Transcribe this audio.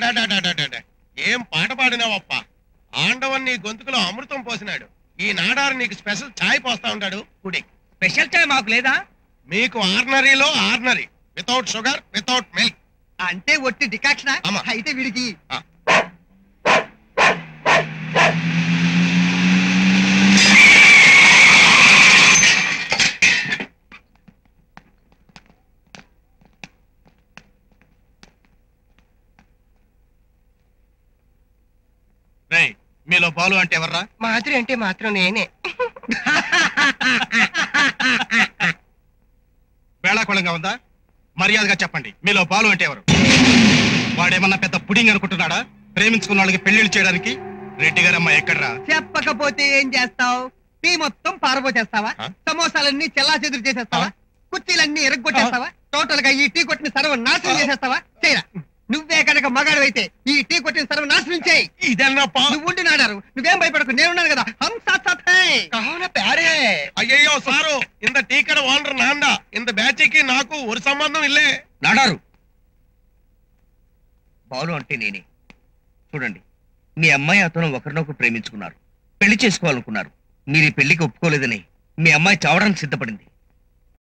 అడాడాడాడాడా ఏం పాట పాడినావప్ప ఆండవన్ నీ గొంతుకులో అమృతం పోసినాడు ఈ నాడారు నీకు స్పెషల్ ఛాయ్ పోస్తా ఉంటాడు కుడి స్పెషల్ ఛాయ్ మాకు లేదా మీకు ఆర్డినరీలో ordinary without sugar without milk అంటే ఒట్టి డికాక్షన్ అయితే వీడికి మీలో బాలు అంటే ఎవర్రా మాధురి అంటే మాత్రం నేనే వేళాకుళంగా ఉందా మర్యాదగా చెప్పండి మీలో బాలు అంటే ఎవరు వాడేమన్నా పెద్ద పుడింగ్ అనుకుంటున్నాడా ప్రేమించుకున్న వాళ్ళకి పెళ్లిళ్ళు చేయడానికి రెడ్డి గారమ్మ ఎక్కడ్రా చెప్పకపోతే ఏం చేస్తావు టీ మొత్తం పారబోచేస్తావా సమోసాలన్నీ చెల్లా చెదురు చేసేస్తావా కుర్చీలన్నీ ఎరగొట్టేస్తావా టోటల్ గా ఈ టీ కొట్టిన సర్వనాశనం చేసేస్తావా చేయరా నువ్వే కనుక మగాడు అయితే ఈ టీ కొట్టిన సర్వనాశనం చేయి ఇదన్నప్పా నువ్వు ఉండి నాడారు నువ్వేం భయపడకు నేనున్నాను కదా హం సాత్ సాత్ హై కహోనా ప్యారే అయ్యయ్యో సారు ఇంత టీ కడ ఓనర్ నాందా ఇంత బ్యాచ్కి నాకు ఒక సంబంధం ఇల్లే నాడారు బాలు అంటే నేనే చూడండి మీ అమ్మాయి అతను ఒకరినొకరు ప్రేమించుకున్నారు పెళ్లి చేసుకోవాలనుకున్నారు మీరు ఈ పెళ్లికి ఒప్పుకోలేదని మీ అమ్మాయి చావడానికి సిద్ధపడింది